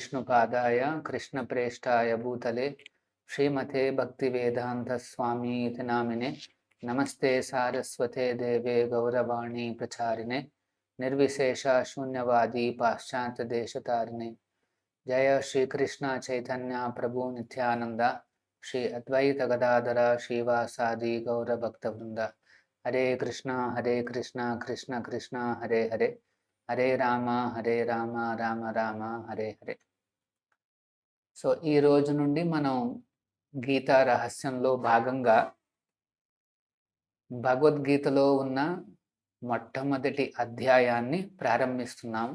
विष्णुपादाय कृष्णप्रेष्ठाय भूतले श्रीमते भक्तिवेदान्तस्वामीति नामिने नमस्ते सारस्वते देवे गौरवाणी प्रचारिणे निर्विशेष शून्यवादी पाश्चात्यदेशतारिणे जय श्री कृष्ण चैतन्य प्रभु नित्यानंद श्री अद्वैत गदाधर श्रीवासादि गौरभक्तवृंद हरे कृष्ण कृष्ण कृष्ण हरे हरे हरे राम राम राम हरे हरे. సో ఈ రోజు నుండి మనం గీతా రహస్యంలో భాగంగా భగవద్గీతలో ఉన్న మొట్టమొదటి అధ్యాయాన్ని ప్రారంభిస్తున్నాం.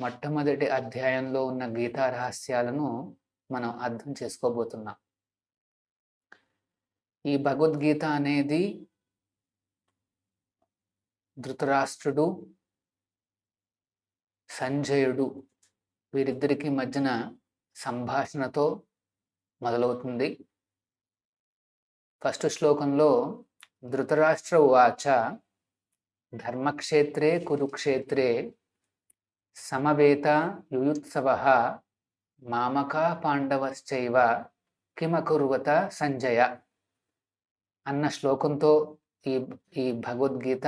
మొట్టమొదటి అధ్యాయంలో ఉన్న గీతా రహస్యాలను మనం అర్థం చేసుకోబోతున్నాం. ఈ భగవద్గీత అనేది ధృతరాష్ట్రుడు, సంజయుడు వీరిద్దరికి మధ్యన సంభాషణతో మొదలవుతుంది. ఫస్ట్ శ్లోకంలో ధృతరాష్ట్ర ఉవాచ ధర్మక్షేత్రే కురుక్షేత్రే సమవేత యుయుత్సవః మామకా పాండవశ్చైవ కిమకుర్వత సంజయ అన్న శ్లోకంతో ఈ భగవద్గీత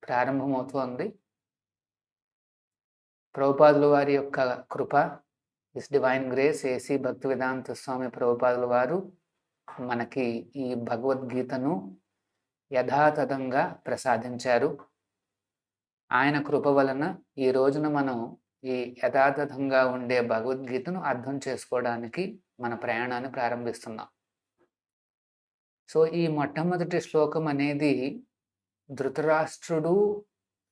ప్రారంభమవుతోంది. ప్రభుపాదుల వారి యొక్క కృప, this divine grace A C Bhaktivedanta Swami ప్రభుపాదుల వారు మనకి ఈ భగవద్గీతను యథాతథంగా ప్రసాదించారు. ఆయన కృప వలన ఈ రోజున మనం ఈ యథాతథంగా ఉండే భగవద్గీతను అర్థం చేసుకోవడానికి మన ప్రయాణాన్ని ప్రారంభిస్తున్నాం. సో ఈ మొట్టమొదటి శ్లోకం అనేది ధృతరాష్ట్రుడు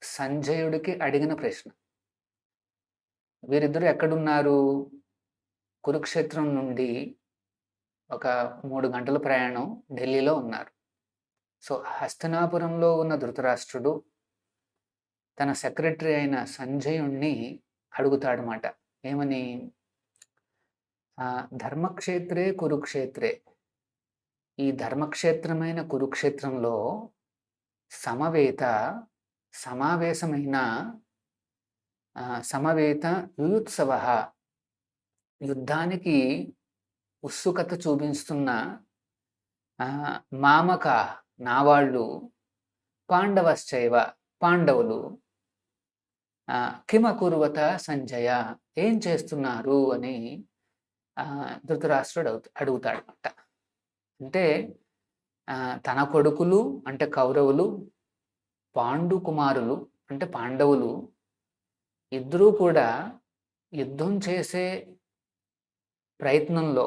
సంజయుడికి అడిగిన ప్రశ్న. వీరిద్దరూ ఎక్కడున్నారు? కురుక్షేత్రం నుండి ఒక 3 గంటల ప్రయాణం ఢిల్లీలో ఉన్నారు. సో హస్తినాపురంలో ఉన్న ధృతరాష్ట్రుడు తన సెక్రటరీ అయిన సంజయుణ్ణి అడుగుతాడనమాట. ఏమని? ధర్మక్షేత్రే కురుక్షేత్రే, ఈ ధర్మక్షేత్రమైన కురుక్షేత్రంలో సమావేశమైన సమవేత యుయుత్సవః, యుద్ధానికి ఉత్సుకత చూపిస్తున్న మామక నా వాళ్ళు, పాండవశ్చైవ పాండవులు, కిమకుర్వత సంజయ ఏం చేస్తున్నారు అని ధృతరాష్ట్రుడు అడుగుతాడనమాట. అంటే తన కొడుకులు అంటే కౌరవులు, పాండు కుమారులు అంటే పాండవులు ఇద్దరూ కూడా యుద్ధం చేసే ప్రయత్నంలో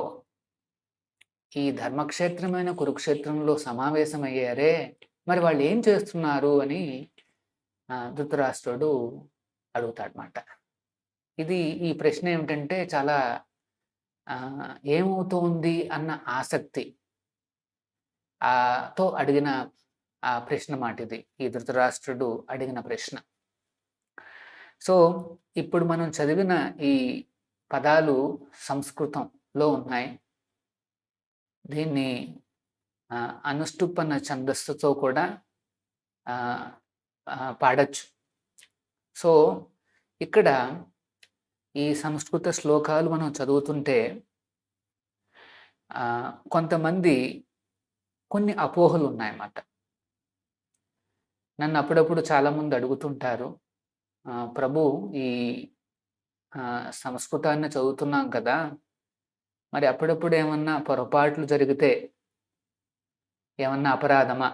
ఈ ధర్మక్షేత్రమైన కురుక్షేత్రంలో సమావేశమయ్యారే, మరి వాళ్ళు ఏం చేస్తున్నారు అని ధృతరాష్ట్రుడు అడుగుతాడనమాట. ఈ ప్రశ్న ఏమిటంటే చాలా ఏమవుతోంది అన్న ఆసక్తి తో అడిగిన ప్రశ్న మాట ఇది, ఈ ధృతరాష్ట్రుడు అడిగిన ప్రశ్న. సో ఇప్పుడు మనం చదివిన ఈ పదాలు సంస్కృతంలో ఉన్నాయి. దీన్ని అనుష్టుప్పన్న ఛందస్సుతో కూడా పాడచ్చు. సో ఇక్కడ ఈ సంస్కృత శ్లోకాలు మనం చదువుతుంటే కొంతమంది కొన్ని అపోహలు ఉన్నాయన్నమాట. నన్ను అప్పుడప్పుడు చాలామంది అడుగుతుంటారు, ప్రభు ఈ సంస్కృతాన్ని చదువుతున్నాం కదా, మరి అప్పుడప్పుడు ఏమన్నా పొరపాట్లు జరిగితే ఏమన్నా అపరాధమా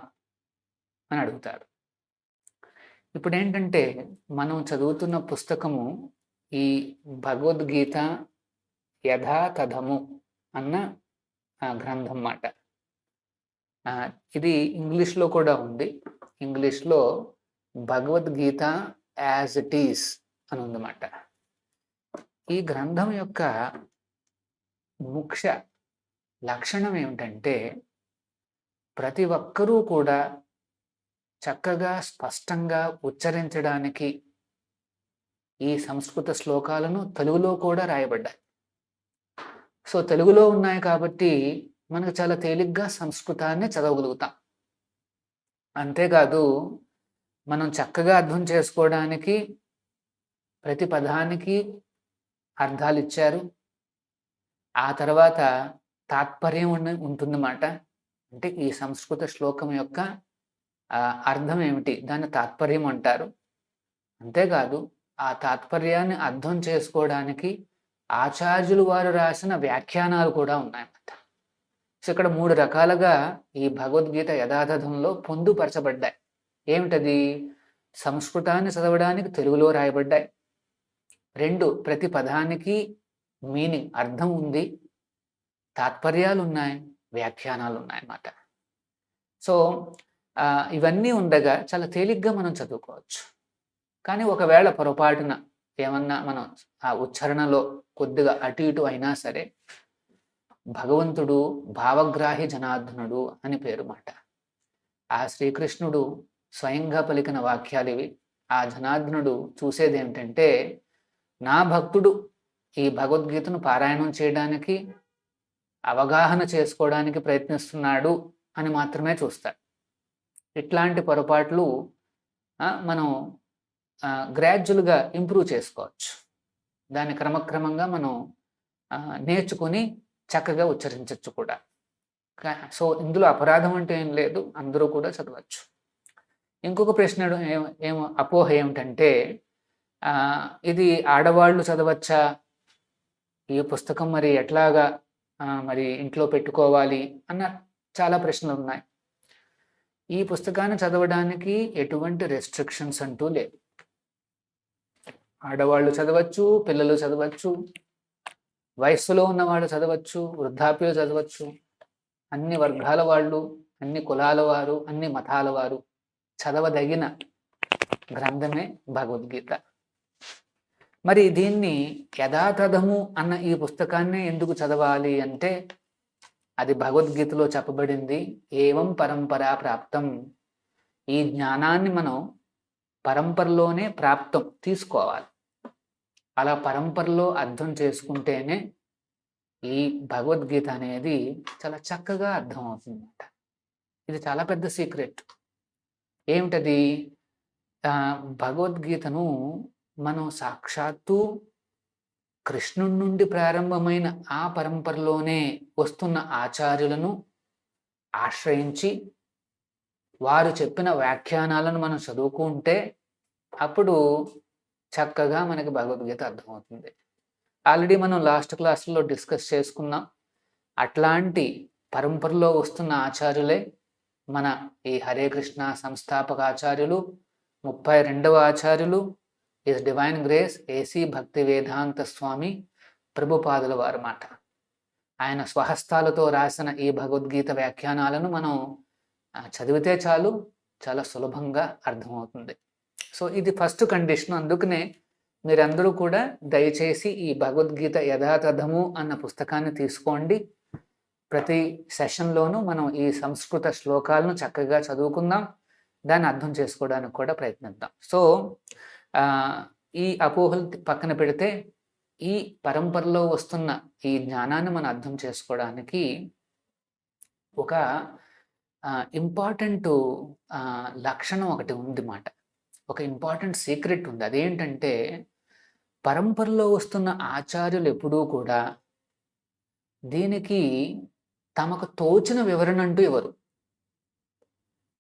అని అడుగుతారు. ఇప్పుడు ఏంటంటే మనం చదువుతున్న పుస్తకము ఈ భగవద్గీత యథాతథము అన్న గ్రంథం మాట. ఇది ఇంగ్లీష్లో కూడా ఉంది. ఇంగ్లీష్లో భగవద్గీత యాజ్ ఇట్ ఈస్ అని ఉందన్నమాట. ఈ గ్రంథం యొక్క ముఖ్య లక్షణం ఏమిటంటే ప్రతి ఒక్కరూ కూడా చక్కగా స్పష్టంగా ఉచ్చరించడానికి ఈ సంస్కృత శ్లోకాలను తెలుగులో కూడా రాయబడ్డాయి. సో తెలుగులో ఉన్నాయి కాబట్టి మనకు చాలా తేలిగ్గా సంస్కృతాన్ని చదవగలుగుతాం. అంతేకాదు మనం చక్కగా అర్థం చేసుకోవడానికి ప్రతి పదానికి అర్థాలు ఇచ్చారు. ఆ తర్వాత తాత్పర్యం ఉంటుందన్నమాట. అంటే ఈ సంస్కృత శ్లోకం యొక్క అర్థం ఏమిటి? దాన్ని తాత్పర్యం అంటారు. అంతేకాదు ఆ తాత్పర్యాన్ని అర్థం చేసుకోవడానికి ఆచార్యులు వారు రాసిన వ్యాఖ్యానాలు కూడా ఉన్నాయన్నమాట. సో ఇక్కడ 3 రకాలుగా ఈ భగవద్గీత యథాతథంలో పొందుపరచబడ్డాయి. ఏమిటది? సంస్కృతాన్ని చదవడానికి తెలుగులో రాయబడ్డాయి. 2 ప్రతి పదానికి మీనింగ్ అర్థం ఉంది, తాత్పర్యాలు ఉన్నాయి, వ్యాఖ్యానాలు ఉన్నాయన్నమాట. సో ఇవన్నీ ఉండగా చాలా తేలిగ్గా మనం చదువుకోవచ్చు. కానీ ఒకవేళ పొరపాటున ఏమన్నా మనం ఆ ఉచ్చారణలో కొద్దిగా అటు ఇటు అయినా సరే, భగవంతుడు భావగ్రాహి జనార్దనుడు అని పేరు మాట. ఆ శ్రీకృష్ణుడు స్వయంగా పలికిన వాక్యాలు ఇవి. ఆ జనార్దనుడు చూసేది ఏమిటంటే, నా భక్తుడు ఈ భగవద్గీతను పారాయణం చేయడానికి, అవగాహన చేసుకోవడానికి ప్రయత్నిస్తున్నాడు అని మాత్రమే చూస్తాడు. ఇట్లాంటి పొరపాట్లు మనం గ్రాడ్యువల్గా ఇంప్రూవ్ చేసుకోవచ్చు. దాన్ని క్రమక్రమంగా మనం నేర్చుకుని చక్కగా ఉచ్చరించవచ్చు కూడా. సో ఇందులో అపరాధం అంటే ఏం లేదు, అందరూ కూడా చదవచ్చు. ఇంకొక ప్రశ్న ఏమో అపోహ ఏమిటంటే, ఇది ఆడవాళ్ళు చదవచ్చా? ఈ పుస్తకం మరి ఎట్లాగా మరి ఇంట్లో పెట్టుకోవాలి అన్న చాలా ప్రశ్నలు ఉన్నాయి. ఈ పుస్తకాన్ని చదవడానికి ఎటువంటి రెస్ట్రిక్షన్స్ అంటూ లేవు. ఆడవాళ్ళు చదవచ్చు, పిల్లలు చదవచ్చు, వయస్సులో ఉన్నవాళ్ళు చదవచ్చు, వృద్ధాప్యులు చదవచ్చు, అన్ని వర్గాల వాళ్ళు, అన్ని కులాల వారు, అన్ని మతాల వారు చదవదగిన గ్రంథమే భగవద్గీత. మరి దీన్ని యథాతథము అన్న ఈ పుస్తకాన్ని ఎందుకు చదవాలి అంటే, అది భగవద్గీతలో చెప్పబడింది. ఏవం పరంపరా ప్రాప్తం. ఈ జ్ఞానాన్ని మనం పరంపరలోనే ప్రాప్తం తీసుకోవాలి. అలా పరంపరలో అర్థం చేసుకుంటేనే ఈ భగవద్గీత అనేది చాలా చక్కగా అర్థం అవుతుందన్నమాట. ఇది చాలా పెద్ద సీక్రెట్. ఏమిటది? భగవద్గీతను మనం సాక్షాత్తు కృష్ణుడి నుండి ప్రారంభమైన ఆ పరంపరలోనే వస్తున్న ఆచార్యులను ఆశ్రయించి వారు చెప్పిన వ్యాఖ్యానాలను మనం చదువుకుంటే అప్పుడు చక్కగా మనకి భగవద్గీత అర్థమవుతుంది. ఆల్రెడీ మనం లాస్ట్ క్లాసులో డిస్కస్ చేసుకున్నాం. అట్లాంటి పరంపరలో వస్తున్న ఆచార్యులే మన ఈ హరే కృష్ణ సంస్థాపక ఆచార్యులు, 32వ ఆచార్యులు, ఇస్ డివైన్ గ్రేస్ ఏసీ భక్తి వేదాంత స్వామి ప్రభుపాదుల వారి మాట. ఆయన స్వహస్తాలతో రాసిన ఈ భగవద్గీత వ్యాఖ్యానాలను మనం చదివితే చాలు, చాలా సులభంగా అర్థమవుతుంది. సో ఇది ఫస్ట్ కండిషన్. అందుకనే మీరందరూ కూడా దయచేసి ఈ భగవద్గీత యథాతథము అన్న పుస్తకాన్ని తీసుకోండి. ప్రతి సెషన్లోనూ మనం ఈ సంస్కృత శ్లోకాలను చక్కగా చదువుకుందాం, దాన్ని అర్థం చేసుకోవడానికి కూడా ప్రయత్నిద్దాం. సో ఈ అపోహలు పక్కన పెడితే ఈ పరంపరలో వస్తున్న ఈ జ్ఞానాన్ని మనం అర్థం చేసుకోవడానికి ఒక ఇంపార్టెంట్ లక్షణం ఒకటి ఉంది మాట. ఒక ఇంపార్టెంట్ సీక్రెట్ ఉంది. అదేంటంటే, పరంపరలో వస్తున్న ఆచార్యులు ఎప్పుడూ కూడా దీనికి తమకు తోచిన వివరణ అంటూ ఇవ్వరు.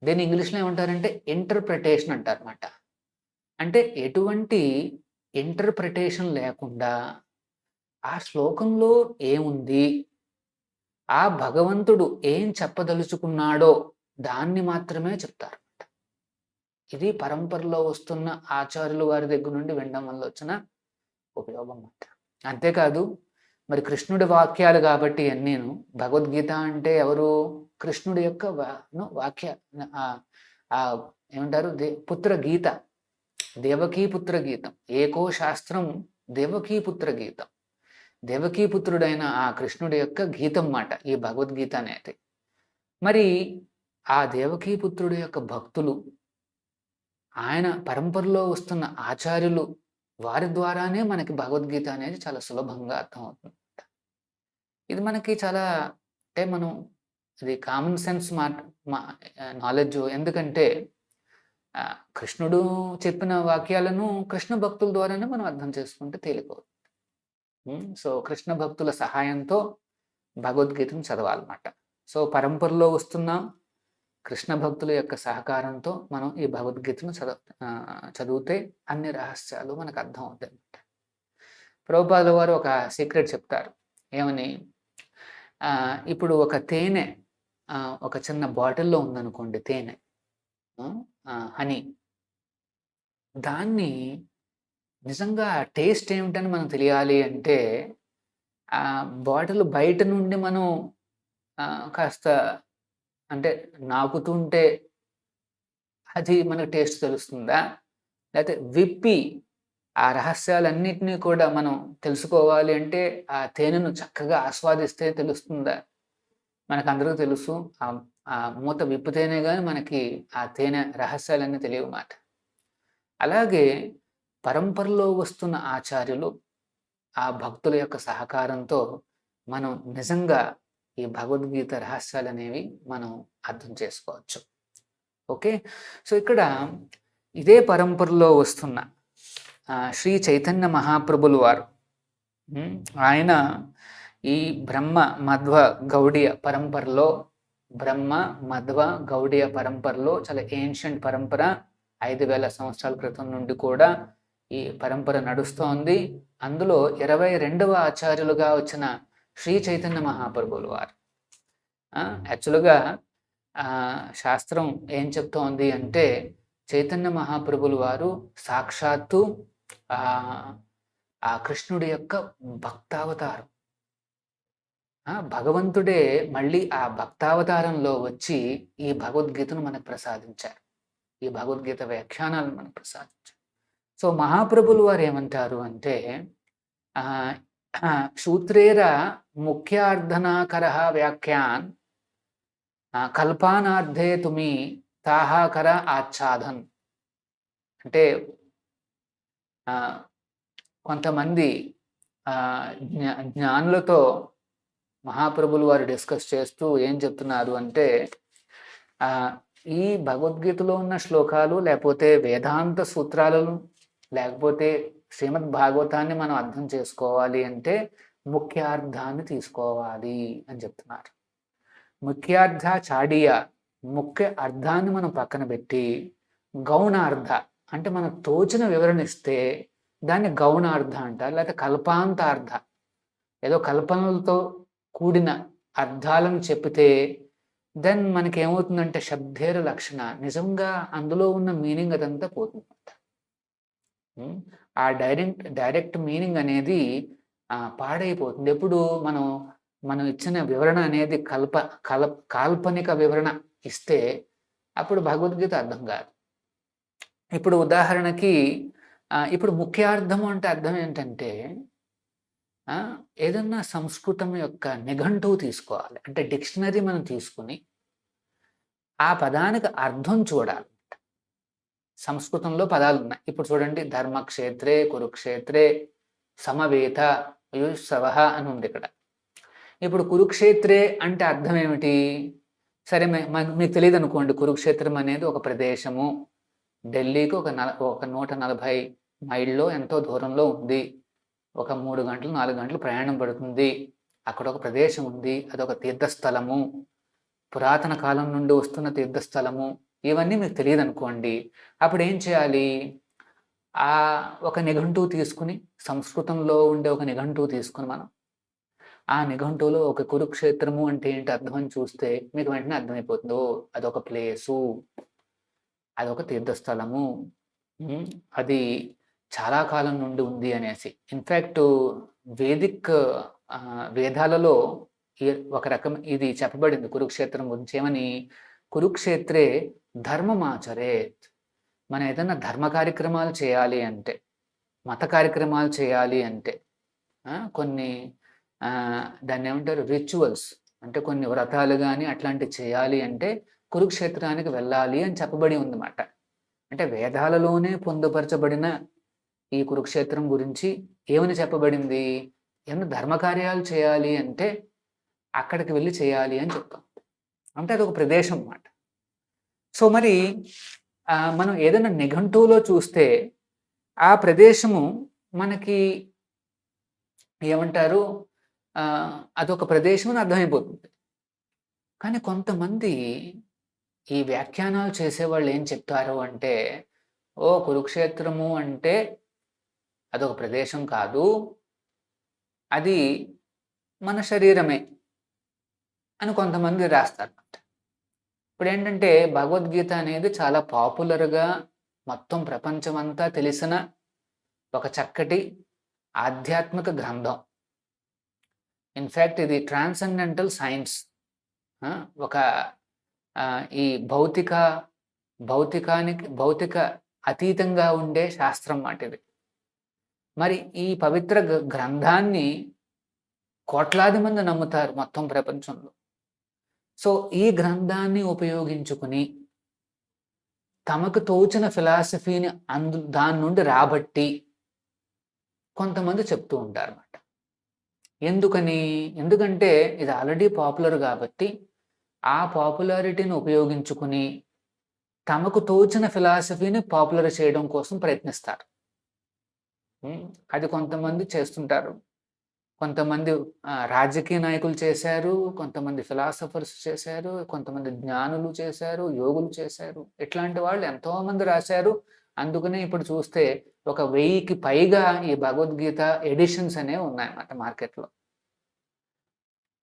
దీన్ని ఇంగ్లీష్లో ఏమంటారంటే ఇంటర్ప్రిటేషన్ అంటారన్నమాట. అంటే ఎటువంటి ఇంటర్ప్రిటేషన్ లేకుండా ఆ శ్లోకంలో ఏముంది, ఆ భగవంతుడు ఏం చెప్పదలుచుకున్నాడో దాన్ని మాత్రమే చెప్తారు. ఇది పరంపరలో వస్తున్న ఆచార్యులు వారి దగ్గర నుండి వినడం వల్ల వచ్చిన ఉపయోగం మాట. అంతేకాదు మరి కృష్ణుడి వాక్యాలు కాబట్టి అన్నీను. భగవద్గీత అంటే ఎవరు? కృష్ణుడి యొక్క వాక్య ఏమంటారు? పుత్ర గీత, దేవకీ పుత్ర గీతం. ఏకో శాస్త్రం దేవకీ పుత్ర గీతం. దేవకీపుత్రుడైన ఆ కృష్ణుడి యొక్క గీతం మాట ఈ భగవద్గీత అనేది. మరి ఆ దేవకీపుత్రుడి యొక్క భక్తులు, ఆయన పరంపరలో వస్తున్న ఆచార్యులు, వారి ద్వారానే మనకి భగవద్గీత అనేది చాలా సులభంగా అర్థమవుతుంది. ఇది మనకి చాలా అంటే మనం ఇది కామన్ సెన్స్ నాలెడ్జ్. ఎందుకంటే కృష్ణుడు చెప్పిన వాక్యాలను కృష్ణ భక్తుల ద్వారానే మనం అర్థం చేసుకుంటే తేలికవుతుంది. సో కృష్ణ భక్తుల సహాయంతో భగవద్గీతను చదవాలన్నమాట. సో పరంపరలో వస్తున్నాం. కృష్ణ భక్తుల యొక్క సహకారంతో మనం ఈ భగవద్గీతను చదివితే అన్ని రహస్యాలు మనకు అర్థం అవుతాయి అన్నమాట. ప్రభుపాదుల వారు ఒక సీక్రెట్ చెప్తారు. ఏమని? ఇప్పుడు ఒక తేనె ఒక చిన్న బాటిల్లో ఉందనుకోండి, తేనె హనీ. దాన్ని నిజంగా టేస్ట్ ఏమిటని మనం తెలియాలి అంటే ఆ బాటిల్ బయట నుండి మనం కాస్త అంటే నాకుతుంటే అది మనకు టేస్ట్ తెలుస్తుందా? లేకపోతే విప్పి ఆ రహస్యాలన్నిటినీ కూడా మనం తెలుసుకోవాలి అంటే ఆ తేనెను చక్కగా ఆస్వాదిస్తే తెలుస్తుందా? మనకందరికీ తెలుసు ఆ మూత విప్పితేనే గాని మనకి ఆ తేనె రహస్యాలన్నీ తెలియమాట. అలాగే పరంపరలో వస్తున్న ఆచార్యులు, ఆ భక్తుల యొక్క సహకారంతో మనం నిజంగా ఈ భగవద్గీత రహస్యాలనేవి మనం అర్థం చేసుకోవచ్చు. ఓకే. సో ఇక్కడ ఇదే పరంపరలో వస్తున్న శ్రీ చైతన్య మహాప్రభులు వారు, ఆయన ఈ బ్రహ్మ మధ్వ గౌడీయ పరంపరలో, బ్రహ్మ మధ్వ గౌడీయ పరంపరలో చాలా ఏన్షియంట్ పరంపర, 5000 సంవత్సరాల క్రితం నుండి కూడా ఈ పరంపర నడుస్తోంది. అందులో 22వ ఆచార్యులుగా వచ్చిన శ్రీ చైతన్య మహాప్రభులు వారు. యాక్చువల్గా శాస్త్రం ఏం చెప్తోంది అంటే చైతన్య మహాప్రభులు వారు సాక్షాత్తు ఆ కృష్ణుడి యొక్క భక్తావతారం. భగవంతుడే మళ్ళీ ఆ భక్తావతారంలో వచ్చి ఈ భగవద్గీతను మనకు ప్రసాదించారు. ఈ భగవద్గీత వ్యాఖ్యానాలను మనకు ప్రసాదించారు. సో మహాప్రభులు వారు ఏమంటారు అంటే సూత్రేర ముఖ్యార్థనాకర వ్యాఖ్యాన్ కల్పానార్థే తుమి తాహాకర ఆచ్ఛాదన్. అంటే కొంతమంది జ్ఞానులతో మహాప్రభులు వారు డిస్కస్ చేస్తూ ఏం చెప్తున్నారు అంటే ఈ భగవద్గీతలో ఉన్న శ్లోకాలు లేకపోతే వేదాంత సూత్రాలను లేకపోతే శ్రీమద్ భాగవతాన్ని మనం అర్థం చేసుకోవాలి అంటే ముఖ్యార్థాన్ని తీసుకోవాలి అని చెప్తున్నారు. ముఖ్యార్థ చాడియ, ముఖ్య అర్థాన్ని మనం పక్కన పెట్టి గౌణార్థ అంటే మనకు తోచిన వివరణ ఇస్తే దాన్ని గౌణార్థ అంటారు, లేకపోతే కల్పాంతార్థ, ఏదో కల్పనలతో కూడిన అర్థాలను చెప్పితే దెన్ మనకేమవుతుందంటే శబ్దేర లక్షణ, నిజంగా అందులో ఉన్న మీనింగ్ అదంతా పోతుంది. ఆ డైరెక్ట్ మీనింగ్ అనేది పాడైపోతుంది. ఎప్పుడు మనం ఇచ్చిన వివరణ అనేది కాల్పనిక వివరణ ఇస్తే అప్పుడు భగవద్గీత అర్థం కాదు. ఇప్పుడు ఉదాహరణకి ఇప్పుడు ముఖ్యార్థం అంటే అర్థం ఏంటంటే ఏదన్నా సంస్కృతం యొక్క నిఘంటువు తీసుకోవాలి. అంటే డిక్షనరీ మనం తీసుకుని ఆ పదానికి అర్థం చూడాలి. సంస్కృతంలో పదాలు ఉన్నాయి. ఇప్పుడు చూడండి, ధర్మక్షేత్రే, కురుక్షేత్రే, సమవేత, యుసవ అని ఉంది ఇక్కడ. ఇప్పుడు కురుక్షేత్రే అంటే అర్థం ఏమిటి? సరే, మీకు తెలియదు అనుకోండి. కురుక్షేత్రం అనేది ఒక ప్రదేశము, ఢిల్లీకి ఒక 140 మైళ్ళలో ఎంతో దూరంలో ఉంది. ఒక 3 గంటలు 4 గంటలు ప్రయాణం పడుతుంది. అక్కడ ఒక ప్రదేశం ఉంది, అదొక తీర్థస్థలము, పురాతన కాలం నుండి వస్తున్న తీర్థస్థలము. ఇవన్నీ మీకు తెలియదు అనుకోండి. అప్పుడు ఏం చేయాలి? ఒక నిఘంటువు తీసుకుని, సంస్కృతంలో ఉండే ఒక నిఘంటువు తీసుకుని మనం ఆ నిఘంటువులో ఒక కురుక్షేత్రము అంటే ఏంటి అర్థం అని చూస్తే మీకు వెంటనే అర్థమైపోతుందో అదొక ప్లేసు, అదొక తీర్థస్థలము, అది చాలా కాలం నుండి ఉంది అనేసి. ఇన్ఫ్యాక్ట్ వేదాలలో ఒక రకం ఇది చెప్పబడింది కురుక్షేత్రం గురించి. ఏమని? కురుక్షేత్రే ధర్మమాచరేత్. మనం ఏదైనా ధర్మ కార్యక్రమాలు చేయాలి అంటే, మత కార్యక్రమాలు చేయాలి అంటే, కొన్ని దాన్ని ఏమంటారు, రిచువల్స్ అంటే కొన్ని వ్రతాలు కానీ అట్లాంటివి చేయాలి అంటే కురుక్షేత్రానికి వెళ్ళాలి అని చెప్పబడి ఉందన్నమాట. అంటే వేదాలలోనే పొందుపరచబడిన ఈ కురుక్షేత్రం గురించి ఏమని చెప్పబడింది? ఏమైనా ధర్మకార్యాలు చేయాలి అంటే అక్కడికి వెళ్ళి చేయాలి అని చెప్తాం. అంటే అదొక ప్రదేశం అన్నమాట. సో మరి మనం ఏదైనా నిఘంటువులో చూస్తే ఆ ప్రదేశము మనకి ఏమంటారు అదొక ప్రదేశం అని అర్థమైపోతుంది. కానీ కొంతమంది ఈ వ్యాఖ్యానాలు చేసేవాళ్ళు ఏం చెప్తారు అంటే, కురుక్షేత్రము అంటే అదొక ప్రదేశం కాదు. అది మన శరీరమే అని కొంతమంది రాస్తారన్నమాట. ఇప్పుడేంటంటే భగవద్గీత అనేది చాలా పాపులర్‌గా మొత్తం ప్రపంచమంతా తెలిసిన ఒక చక్కటి ఆధ్యాత్మిక గ్రంథం. ఇన్‌ఫాక్ట్ ఇది ట్రాన్సెండెంటల్ సైన్స్. ఒక ఈ భౌతిక అతీతంగా ఉండే శాస్త్రం మాట ఇది. మరి ఈ పవిత్ర గ్రంథాన్ని కోట్లాది మంది నమ్ముతారు మొత్తం ప్రపంచంలో. సో ఈ గ్రంథాన్ని ఉపయోగించుకుని తమకు తోచిన ఫిలాసఫీని దాని నుండి రాబట్టి కొంతమంది చెప్తూ ఉంటారన్నమాట. ఎందుకంటే ఇది ఆల్రెడీ పాపులర్ కాబట్టి ఆ పాపులారిటీని ఉపయోగించుకుని తమకు తోచిన ఫిలాసఫీని పాపులర్ చేయడం కోసం ప్రయత్నిస్తారు. అది కొంతమంది చేస్తుంటారు. కొంతమంది రాజకీయ నాయకులు చేశారు, కొంతమంది ఫిలాసఫర్స్ చేశారు, కొంతమంది జ్ఞానులు చేశారు, యోగులు చేశారు. ఇట్లాంటి వాళ్ళు ఎంతోమంది రాశారు. అందుకనే ఇప్పుడు చూస్తే ఒక 1000కి పైగా ఈ భగవద్గీత ఎడిషన్స్ అనేవి ఉన్నాయన్నమాట మార్కెట్లో.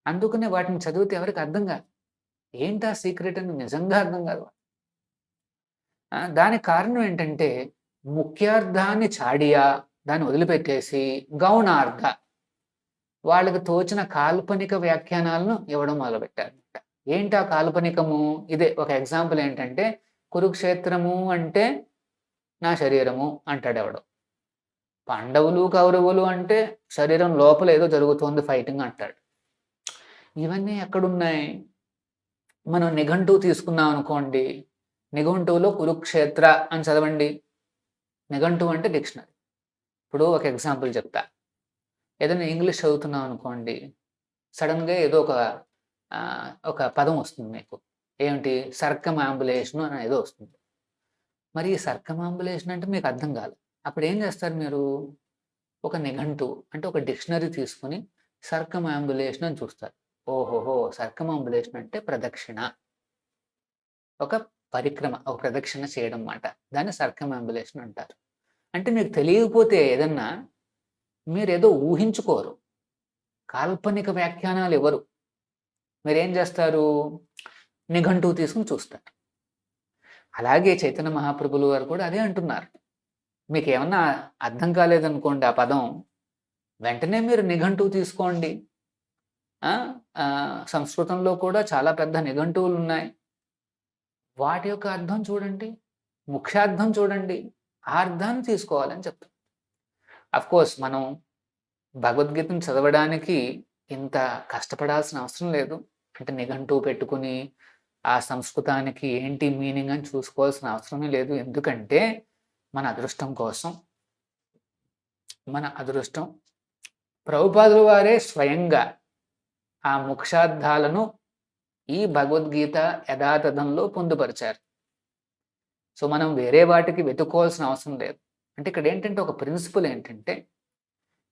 అందుకనే వాటిని చదివితే ఎవరికి అర్థం కాదు. ఏంటా సీక్రెట్ అని నిజంగా అర్థం కాదు. దానికి కారణం ఏంటంటే ముఖ్యార్థాన్ని చాడియా దాన్ని వదిలిపెట్టేసి గౌణార్థ వాళ్ళకి తోచిన కాల్పనిక వ్యాఖ్యానాలను ఇవ్వడం మొదలుపెట్టారన్నమాట. ఏంటా కాల్పనికము? ఇదే ఒక ఎగ్జాంపుల్ ఏంటంటే కురుక్షేత్రము అంటే నా శరీరము అంటాడు ఎవడు. పాండవులు కౌరవులు అంటే శరీరం లోపల ఏదో జరుగుతోంది ఫైటింగ్ అంటాడు. ఇవన్నీ ఎక్కడున్నాయి? మనం నిఘంటువు తీసుకున్నాం అనుకోండి. నిఘంటువులో కురుక్షేత్ర అని చదవండి. నిఘంటువు అంటే డిక్షనరీ. ఇప్పుడు ఒక ఎగ్జాంపుల్ చెప్తా. ఏదైనా ఇంగ్లీష్ చదువుతున్నాం అనుకోండి, సడన్గా ఏదో ఒక పదం వస్తుంది మీకు. ఏమిటి? సర్కమాంబులేషన్ అని ఏదో వస్తుంది. మరి ఈ సర్కమాంబులేషన్ అంటే మీకు అర్థం కాదు. అప్పుడు ఏం చేస్తారు మీరు? ఒక నిఘంటువు అంటే ఒక డిక్షనరీ తీసుకుని సర్కమాంబులేషన్ అని చూస్తారు. ఓహోహో, సర్కమాంబులేషన్ అంటే ప్రదక్షిణ, ఒక పరిక్రమ, ఒక ప్రదక్షిణ చేయడం మాట. దాన్ని సర్కమాంబులేషన్ అంటారు. అంటే మీకు తెలియకపోతే ఏదన్నా మీరేదో ఊహించుకోరు, కాల్పనిక వ్యాఖ్యానాలు ఎవరు, మీరేం చేస్తారు? నిఘంటువు తీసుకుని చూస్తారు. అలాగే చైతన్య మహాప్రభులు వారు కూడా అదే అంటున్నారు. మీకు ఏమన్నా అర్థం కాలేదనుకోండి ఆ పదం, వెంటనే మీరు నిఘంటువు తీసుకోండి. సంస్కృతంలో కూడా చాలా పెద్ద నిఘంటువులు ఉన్నాయి. వాటి యొక్క అర్థం చూడండి, ముఖ్యార్థం చూడండి, ఆ అర్థాన్ని తీసుకోవాలని చెప్తాం. అఫ్కోర్స్ మనం భగవద్గీతను చదవడానికి ఇంత కష్టపడాల్సిన అవసరం లేదు. అంటే నిఘంటువు పెట్టుకుని ఆ సంస్కృతానికి ఏంటి మీనింగ్ అని చూసుకోవాల్సిన అవసరమే లేదు. ఎందుకంటే మన అదృష్టం ప్రభుపాదుల వారే స్వయంగా ఆ ముఖ్యార్థాలను ఈ భగవద్గీత యథాతథంలో పొందుపరిచారు. సో మనం వేరే వాటికి వెతుక్కోవాల్సిన అవసరం లేదు. అంటే ఇక్కడ ఏంటంటే ఒక ప్రిన్సిపల్ ఏంటంటే,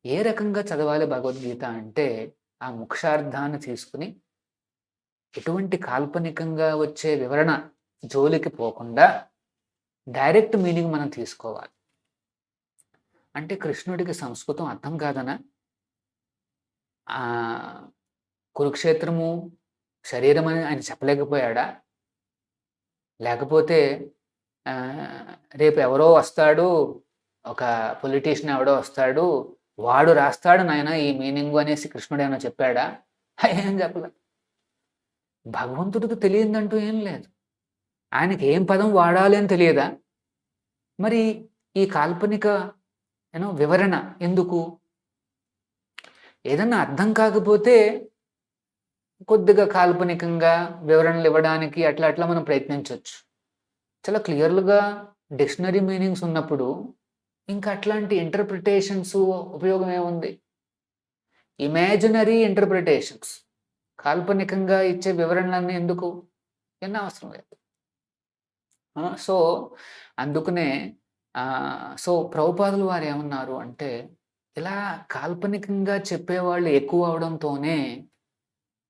ఏ రకంగా చదవాలి భగవద్గీత అంటే ఆ ముఖ్యార్థాన్ని తీసుకుని ఎటువంటి కాల్పనికంగా వచ్చే వివరణ జోలికి పోకుండా డైరెక్ట్ మీనింగ్ మనం తీసుకోవాలి. అంటే కృష్ణుడికి సంస్కృతం అర్థం కాదనా? కురుక్షేత్రము శరీరం అని ఆయన చెప్పలేకపోయాడా? లేకపోతే రేపు ఎవరో వస్తాడు, ఒక పొలిటీషియన్ ఎవడో వస్తాడు, వాడు రాస్తాడు నాయన ఈ మీనింగ్ అనేసి కృష్ణుడు ఏమైనా చెప్పాడా? ఏం చెప్పలేదు. భగవంతుడికి తెలియదంటూ ఏం లేదు. ఆయనకి ఏం పదం వాడాలి అని తెలియదా? మరి ఈ కాల్పనిక వివరణ ఎందుకు? ఏదన్నా అర్థం కాకపోతే కొద్దిగా కాల్పనికంగా వివరణలు ఇవ్వడానికి అట్లా మనం ప్రయత్నించవచ్చు. చాలా క్లియర్లుగా డిక్షనరీ మీనింగ్స్ ఉన్నప్పుడు ఇంకా అట్లాంటి ఇంటర్ప్రిటేషన్స్ ఉపయోగం ఏముంది? ఇమాజినరీ ఇంటర్ప్రిటేషన్స్, కాల్పనికంగా ఇచ్చే వివరణలన్నీ ఎందుకు? ఎన్న అవసరం లేదు. అందుకనే ప్రభుపాదులు వారు ఏమన్నారు అంటే, ఇలా కాల్పనికంగా చెప్పేవాళ్ళు ఎక్కువ అవడంతోనే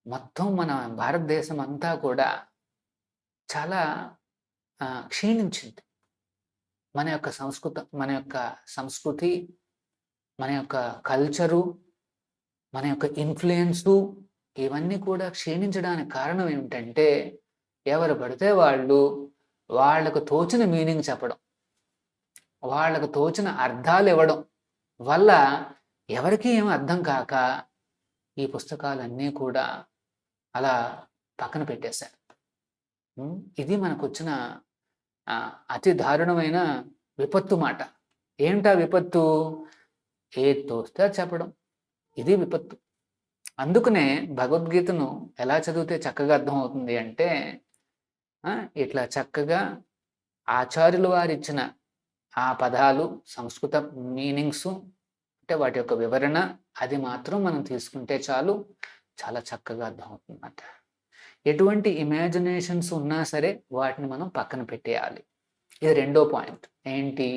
మొత్తం మన భారతదేశం అంతా కూడా చాలా క్షీణించింది. మన యొక్క సంస్కృతి, మన యొక్క కల్చరు, మన యొక్క ఇన్‌ఫ్లూయెన్సు ఇవన్నీ కూడా క్షీణించడానికి కారణం ఏమిటంటే, ఎవరు పడితే వాళ్ళు వాళ్ళకు తోచిన మీనింగ్ చెప్పడం, వాళ్ళకు తోచిన అర్థాలివ్వడం వల్ల ఎవరికీ ఏమి అర్థం కాక ఈ పుస్తకాలన్నీ కూడా అలా పక్కన పెట్టేశారు. ఇది మనకొచ్చిన అతి దారుణమైన విపత్తు మాట. ఏమిటా విపత్తు? ఏది తోస్తే అది చెప్పడం. ఇది విపత్తు. అందుకనే భగవద్గీతను ఎలా చదివితే చక్కగా అర్థమవుతుంది అంటే, ఇట్లా చక్కగా ఆచార్యులు వారిచ్చిన ఆ పదాలు, సంస్కృత మీనింగ్సు, అంటే వాటి యొక్క వివరణ, అది మాత్రం మనం తీసుకుంటే చాలు, చాలా చక్కగా అర్థమవుతుందన్నమాట. ఎటువంటి ఇమాజినేషన్స్ ఉన్నా సరే వాటిని మనం పక్కన పెట్టేయాలి. ఇది రెండో పాయింట్. ఏంటి?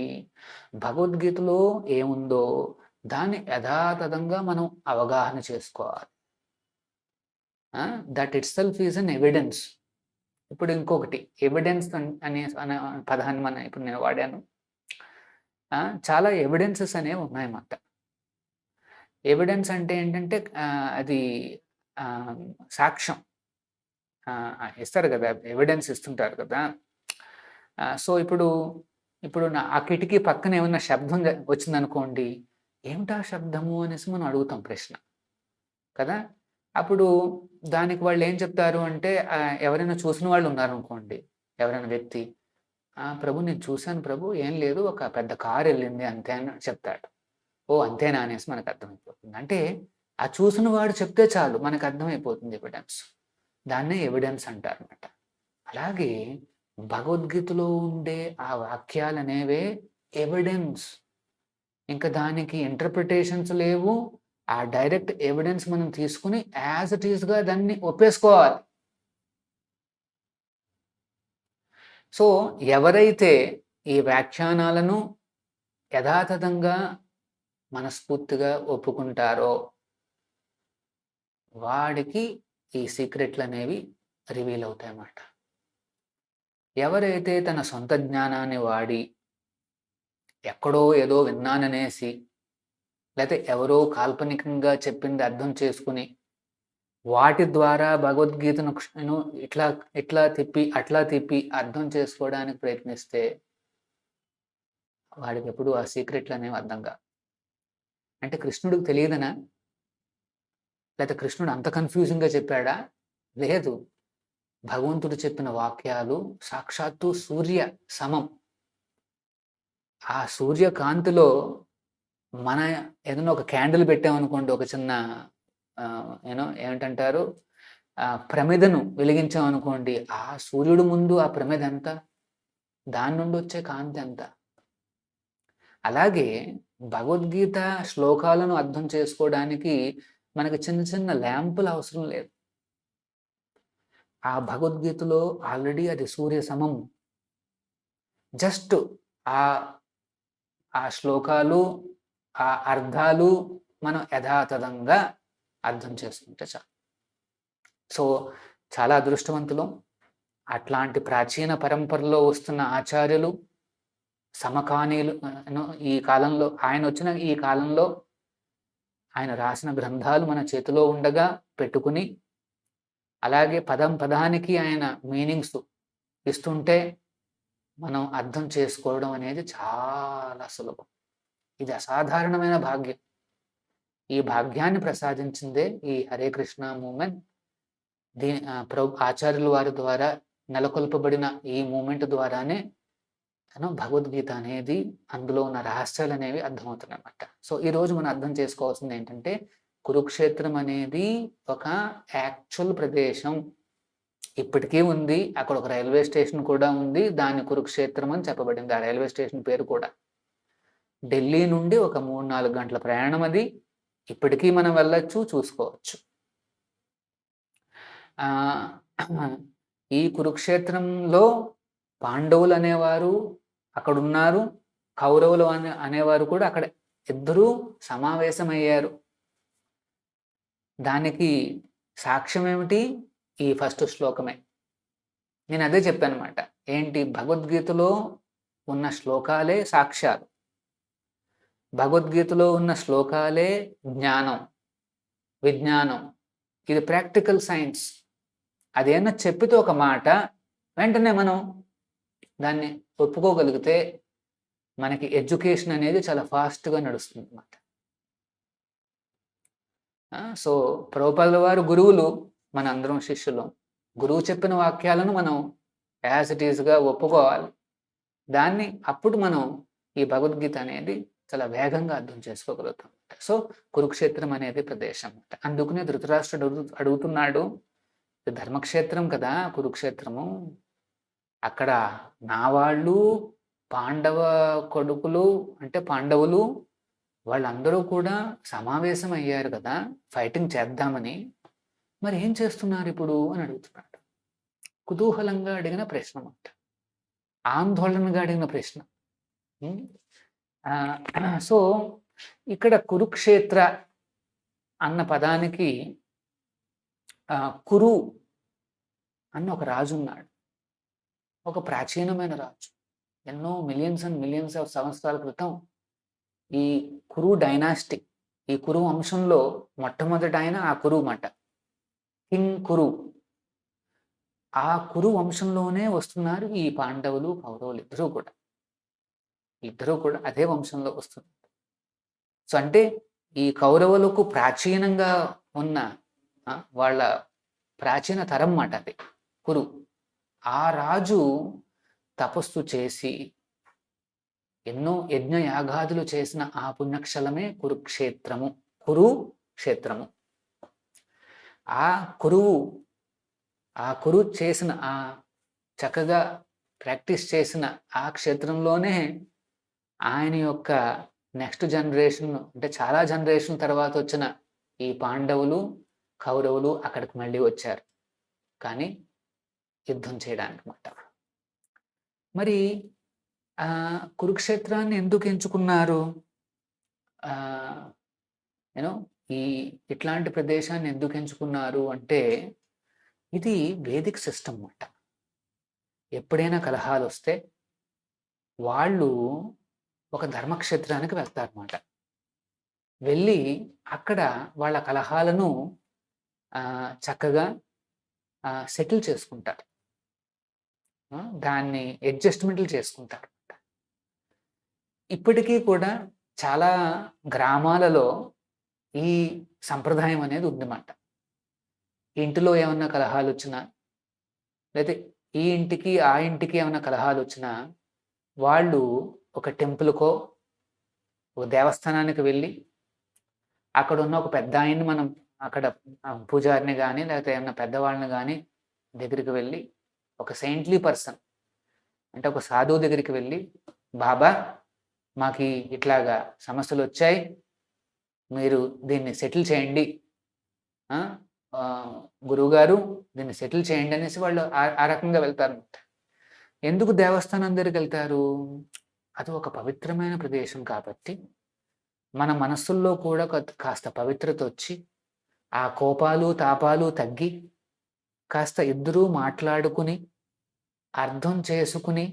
భగవద్గీతలో ఏముందో దాన్ని యథాతథంగా మనం అవగాహన చేసుకోవాలి. That it self is an evidence. ఇప్పుడు ఇంకొకటి ఎవిడెన్స్ అనే పదాన్ని ఇప్పుడు నేను వాడాను. చాలా ఎవిడెన్సెస్ అనేవి ఉన్నాయన్నమాట. ఎవిడెన్స్ అంటే ఏంటంటే అది సాక్ష్యం ఇస్తారు కదా, ఎవిడెన్స్ ఇస్తుంటారు కదా. సో ఇప్పుడు ఆ కిటికీ పక్కన ఏమన్నా శబ్దం వచ్చిందనుకోండి, ఏమిటా శబ్దము అనేసి మనం అడుగుతాం ప్రశ్న కదా. అప్పుడు దానికి వాళ్ళు ఏం చెప్తారు అంటే, ఎవరైనా చూసిన వాళ్ళు ఉన్నారనుకోండి, ఎవరైనా వ్యక్తి, ప్రభు నేను చూశాను ప్రభు, ఏం లేదు, ఒక పెద్ద కారు వెళ్ళింది అంతే అని చెప్తాడు. ఓ అంతేనా అనేసి మనకు అర్థమైపోతుంది. అంటే ఆ చూసిన వాడు చెప్తే చాలు మనకు అర్థమైపోతుంది ఎవిడెన్స్. దాన్నే ఎవిడెన్స్ అంటారన్నమాట. అలాగే భగవద్గీతలో ఉండే ఆ వాక్యాలు అనేవే ఎవిడెన్స్. ఇంకా దానికి ఇంటర్ప్రిటేషన్స్ లేవు. ఆ డైరెక్ట్ ఎవిడెన్స్ మనం తీసుకుని యాజ్ ఇట్ ఈస్గా దాన్ని ఒప్పేసుకోవాలి. సో ఎవరైతే ఈ వ్యాఖ్యానాలను యథాతథంగా మనస్ఫూర్తిగా ఒప్పుకుంటారో వాడికి ఈ సీక్రెట్లు అనేవి రివీల్ అవుతాయి అన్నమాట. ఎవరైతే తన సొంత జ్ఞానాన్ని వాడి ఎక్కడో ఏదో విన్నాననేసి, లేకపోతే ఎవరో కాల్పనికంగా చెప్పింది అర్థం చేసుకుని వాటి ద్వారా భగవద్గీతను ఇట్లా తిప్పి అట్లా తిప్పి అర్థం చేసుకోవడానికి ప్రయత్నిస్తే వాడికి ఎప్పుడు ఆ సీక్రెట్లు అనేవి అర్థం కాదు. అంటే కృష్ణుడికి తెలియదనా? లేకపోతే కృష్ణుడు అంత కన్ఫ్యూజింగ్గా చెప్పాడా? లేదు. భగవంతుడు చెప్పిన వాక్యాలు సాక్షాత్తు సూర్య సమం. ఆ సూర్యకాంతిలో మన ఏదైనా ఒక క్యాండిల్ పెట్టామనుకోండి, ఒక చిన్న ఏమిటంటారు, ప్రమిదను వెలిగించామనుకోండి, ఆ సూర్యుడు ముందు ఆ ప్రమిద ఎంత, దాని నుండి వచ్చే కాంతి ఎంత. అలాగే భగవద్గీత శ్లోకాలను అర్థం చేసుకోవడానికి మనకి చిన్న చిన్న ల్యాంపులు అవసరం లేదు. ఆ భగవద్గీతలో ఆల్రెడీ అది సూర్య సమం. జస్ట్ ఆ శ్లోకాలు, ఆ అర్థాలు మనం యథాతథంగా అర్థం చేసుకుంటే చాలు. సో చాలా అదృష్టవంతులం. అట్లాంటి ప్రాచీన పరంపరలో వస్తున్న ఆచార్యులు, సమకాలీనులు ఈ కాలంలో, ఆయన వచ్చిన ఈ కాలంలో ఆయన రాసిన గ్రంథాలు మన చేతిలో ఉండగా పెట్టుకుని, అలాగే పదం పదానికి ఆయన మీనింగ్స్ ఇస్తుంటే మనం అర్థం చేసుకోవడం అనేది చాలా సులభం. ఇది అసాధారణమైన భాగ్యం. ఈ భాగ్యాన్ని ప్రసాదించిందే ఈ హరే కృష్ణ మూమెంట్. ఆచార్యుల వారి ద్వారా నెలకొల్పబడిన ఈ మూమెంట్ ద్వారానే భగవద్గీత అనేది, అందులో ఉన్న రహస్యాలు అనేవి అర్థమవుతున్నాయి అన్నమాట. సో ఈరోజు మనం అర్థం చేసుకోవాల్సింది ఏంటంటే, కురుక్షేత్రం అనేది ఒక యాక్చువల్ ప్రదేశం, ఇప్పటికీ ఉంది. అక్కడ ఒక రైల్వే స్టేషన్ కూడా ఉంది, దాన్ని కురుక్షేత్రం అని చెప్పబడింది. ఆ రైల్వే స్టేషన్ పేరు కూడా. ఢిల్లీ నుండి ఒక 3-4 గంటల ప్రయాణం అది. ఇప్పటికీ మనం వెళ్ళొచ్చు, చూసుకోవచ్చు. ఈ కురుక్షేత్రంలో పాండవులు అనేవారు అక్కడున్నారు, కౌరవులు అనేవారు కూడా అక్కడ ఇద్దరూ సమావేశమయ్యారు. దానికి సాక్ష్యం ఏమిటి? ఈ ఫస్ట్ శ్లోకమే. నేను అదే చెప్పానమాట. ఏంటి? భగవద్గీతలో ఉన్న శ్లోకాలే సాక్ష్యాలు. భగవద్గీతలో ఉన్న శ్లోకాలే జ్ఞానం, విజ్ఞానం. ఇది ప్రాక్టికల్ సైన్స్. అదేమన్నా చెప్పితే ఒక మాట, వెంటనే మనం దాన్ని ఒప్పుకోగలిగితే మనకి ఎడ్యుకేషన్ అనేది చాలా ఫాస్ట్‌గా నడుస్తుందన్నమాట. సో, ప్రభుపాదుల వారు గురువులు, మనందరం శిష్యులం. గురువు చెప్పిన వాక్యాలను మనం యాజ్ ఇట్ ఈస్‌గా ఒప్పుకోవాలి. అప్పుడు మనం ఈ భగవద్గీత అనేది చాలా వేగంగా అర్థం చేసుకోగలుగుతాం. సో, కురుక్షేత్రం అనేది ప్రదేశం. అందుకనే ధృతరాష్ట్రుడు అడుగుతున్నాడు, ధర్మక్షేత్రం కదా కురుక్షేత్రము. అక్కడ నా వాళ్ళు పాండవ కొడుకులు అంటే పాండవులు వాళ్ళందరూ కూడా సమావేశం అయ్యారు కదా ఫైటింగ్ చేద్దామని. మరి ఏం చేస్తున్నారు ఇప్పుడు అని అడుగుతున్నాడు. కుతూహలంగా అడిగిన ప్రశ్న అన్నమాట. ఆందోళనగా అడిగిన ప్రశ్న. సో ఇక్కడ కురుక్షేత్ర అన్న పదానికి కురు అన్న ఒక రాజు ఉన్నాడు. ఒక ప్రాచీనమైన రాజు. ఎన్నో మిలియన్స్ అండ్ మిలియన్స్ ఆఫ్ సంవత్సరాల క్రితం ఈ కురు డైనాస్టీ, ఈ కురు వంశంలో మొట్టమొదట ఆయన ఆ కురు మాట, కింగ్ కురు. ఆ కురు వంశంలోనే వస్తున్నారు ఈ పాండవులు, కౌరవులు ఇద్దరూ కూడా అదే వంశంలో వస్తున్నారు. సో అంటే ఈ కౌరవులకు ప్రాచీనంగా ఉన్న వాళ్ళ ప్రాచీన తరం మాట అది కురు. ఆ రాజు తపస్సు చేసి ఎన్నో యజ్ఞ యాగాదులు చేసిన ఆ పుణ్యక్షలమే కురుక్షేత్రము, కురుక్షేత్రము. ఆ కురు చేసిన చక్కగా ప్రాక్టీస్ చేసిన ఆ క్షేత్రంలోనే ఆయన యొక్క నెక్స్ట్ జనరేషన్ అంటే చాలా జనరేషన్ తర్వాత వచ్చిన ఈ పాండవులు, కౌరవులు అక్కడికి మళ్ళీ వచ్చారు. కానీ యుద్ధం చేయడానికి మాట. మరి కురుక్షేత్రాన్ని ఎందుకు ఎంచుకున్నారు? ఇట్లాంటి ప్రదేశాన్ని ఎందుకు ఎంచుకున్నారు అంటే ఇది వేదిక్ సిస్టమ్ అన్నమాట. ఎప్పుడైనా కలహాలు వస్తే వాళ్ళు ఒక ధర్మక్షేత్రానికి వెళ్తారన్నమాట. వెళ్ళి అక్కడ వాళ్ళ కలహాలను చక్కగా సెటిల్ చేసుకుంటారు. దాన్ని అడ్జస్ట్మెంట్లు చేసుకుంటారు. ఇప్పటికీ కూడా చాలా గ్రామాలలో ఈ సంప్రదాయం అనేది ఉందన్నమాట. ఇంటిలో ఏమన్నా కలహాలు వచ్చినా, లేదా ఈ ఇంటికి ఆ ఇంటికి ఏమైనా కలహాలు వచ్చినా వాళ్ళు ఒక టెంపుల్కో ఒక దేవస్థానానికి వెళ్ళి అక్కడ ఉన్న ఒక పెద్ద ఆయన్ని మనం అక్కడ పూజారిని కానీ లేకపోతే ఏమన్నా పెద్దవాళ్ళని కానీ దగ్గరికి వెళ్ళి ఒక సెయింట్లీ పర్సన్ అంటే ఒక సాధువు దగ్గరికి వెళ్ళి, బాబా మాకు ఇట్లాగా సమస్యలు వచ్చాయి, మీరు దీన్ని సెటిల్ చేయండి, గురువుగారు దీన్ని సెటిల్ చేయండి అనేసి వాళ్ళు ఆ రకంగా వెళ్తారన్నమాట. ఎందుకు దేవస్థానం దగ్గరికి వెళ్తారు? అది ఒక పవిత్రమైన ప్రదేశం కాబట్టి మన మనస్సుల్లో కూడా కాస్త పవిత్రత వచ్చి ఆ కోపాలు తాపాలు తగ్గి కాస్త ఇద్దరూ మాట్లాడుకుని అర్థం చేసుకుని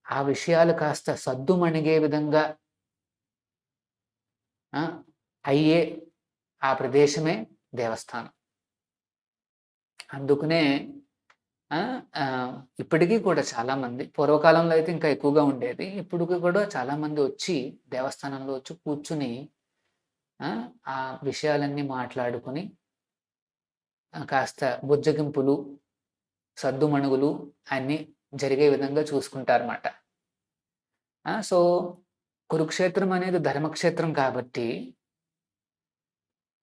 ఆ విషయాలు కాస్త సద్దుమణిగే విధంగా అయ్యే ఆ ప్రదేశమే దేవస్థానం. అందుకనే ఇప్పటికీ కూడా చాలామంది, పూర్వకాలంలో అయితే ఇంకా ఎక్కువగా ఉండేది, ఇప్పటికీ కూడా చాలామంది వచ్చి దేవస్థానంలో వచ్చి కూర్చుని ఆ విషయాలన్నీ మాట్లాడుకొని కాస్త బుజ్జగింపులు సద్దుమణుగులు అన్నీ జరిగే విధంగా చూసుకుంటారన్నమాట. సో కురుక్షేత్రం అనేది ధర్మక్షేత్రం కాబట్టి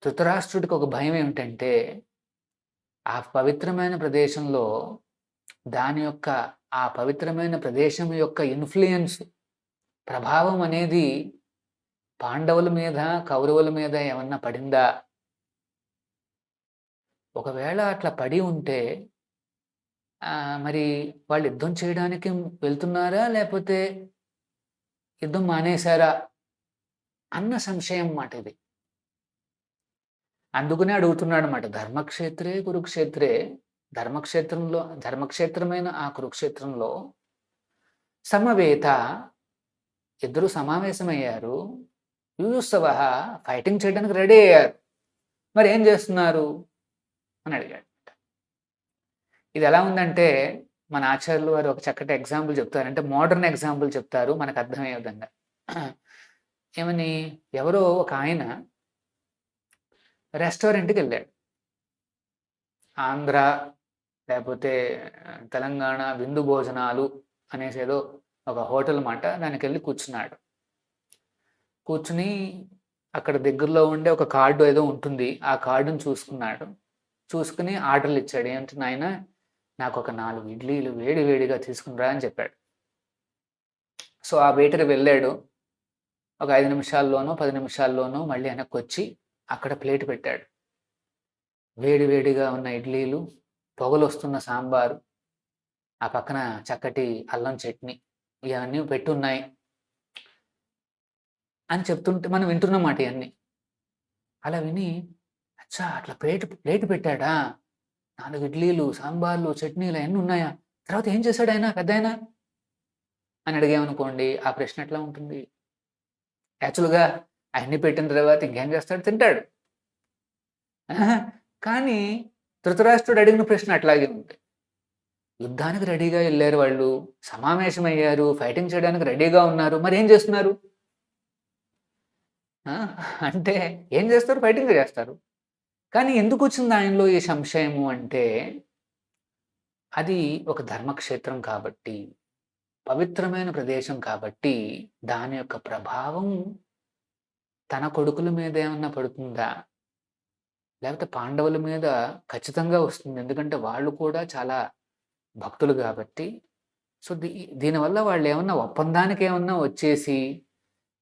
ధృతరాష్ట్రుడికి ఒక భయం ఏమిటంటే ఆ పవిత్రమైన ప్రదేశంలో ఆ పవిత్రమైన ప్రదేశం యొక్క ఇన్ఫ్లుయెన్స్, ప్రభావం అనేది పాండవుల మీద కౌరవుల మీద ఏమన్నా పడిందా? ఒకవేళ అట్లా పడి ఉంటే మరి వాళ్ళు యుద్ధం చేయడానికి వెళ్తున్నారా లేకపోతే యుద్ధం మానేశారా అన్న సంశయం మాట ఇది. అందుకనే అడుగుతున్నాడు మాట. ధర్మక్షేత్రే కురుక్షేత్రే, ధర్మక్షేత్రమైన ఆ కురుక్షేత్రంలో సమవేత ఇద్దరు సమావేశమయ్యారు. యుయుత్సవః ఫైటింగ్ చేయడానికి రెడీ అయ్యారు. మరి ఏం చేస్తున్నారు అని అడిగాడు. ఇది ఎలా ఉందంటే మన ఆచార్యులు వారు ఒక చక్కటి ఎగ్జాంపుల్ చెప్తారు. అంటే మోడర్న్ ఎగ్జాంపుల్ చెప్తారు మనకు అర్థమయ్యే విధంగా. ఏమని, ఎవరో ఒక ఆయన రెస్టారెంట్కి వెళ్ళాడు. ఆంధ్ర లేకపోతే తెలంగాణ విందు భోజనాలు అనేసి ఏదో ఒక హోటల్ మాట, దానికి వెళ్ళి కూర్చున్నాడు. కూర్చుని అక్కడ దగ్గరలో ఉండే ఒక కార్డు ఏదో ఉంటుంది, ఆ కార్డును చూసుకున్నాడు. చూసుకుని ఆర్డర్లు ఇచ్చాడు. ఏంటి నాయన, నాకు ఒక 4 ఇడ్లీలు వేడి వేడిగా తీసుకునిరా అని చెప్పాడు. సో ఆ వెయిటర్ వెళ్ళాడు. ఒక 5 నిమిషాల్లోనో 10 నిమిషాల్లోనో మళ్ళీ వెనక్కి వచ్చి అక్కడ ప్లేట్ పెట్టాడు. వేడి వేడిగా ఉన్న ఇడ్లీలు, పొగలు వస్తున్న సాంబారు, ఆ పక్కన చక్కటి అల్లం చట్నీ, ఇవన్నీ పెట్టున్నాయి అని చెప్తుంటే మనం వింటున్నమాట ఇవన్నీ. అలా విని, అచ్చా అట్లా ప్లేట్ పెట్టాడా, 4 ఇడ్లీలు, సాంబార్లు, చట్నీలు అవన్నీ ఉన్నాయా, తర్వాత ఏం చేశాడు ఆయన పెద్దాయన అని అడిగామనుకోండి, ఆ ప్రశ్న ఎట్లా ఉంటుంది? యాక్చువల్గా అవన్నీ పెట్టిన తర్వాత ఇంకేం చేస్తాడు? తింటాడు. కానీ ధృతరాష్ట్రుడు అడిగిన ప్రశ్న అట్లాగే ఉంది. యుద్ధానికి రెడీగా వెళ్ళారు వాళ్ళు, సమావేశమయ్యారు, ఫైటింగ్ చేయడానికి రెడీగా ఉన్నారు, మరి ఏం చేస్తున్నారు అంటే ఏం చేస్తారు? ఫైటింగ్ చేస్తారు. కానీ ఎందుకు వచ్చింది ఆయనలో ఈ సంశయము అంటే, అది ఒక ధర్మక్షేత్రం కాబట్టి, పవిత్రమైన ప్రదేశం కాబట్టి, దాని యొక్క ప్రభావం తన కొడుకుల మీద ఏమన్నా పడుతుందా, లేకపోతే పాండవుల మీద ఖచ్చితంగా వస్తుంది. ఎందుకంటే వాళ్ళు కూడా చాలా భక్తులు కాబట్టి. సో దీనివల్ల వాళ్ళు ఏమన్నా ఒప్పందానికి ఏమన్నా వచ్చేసి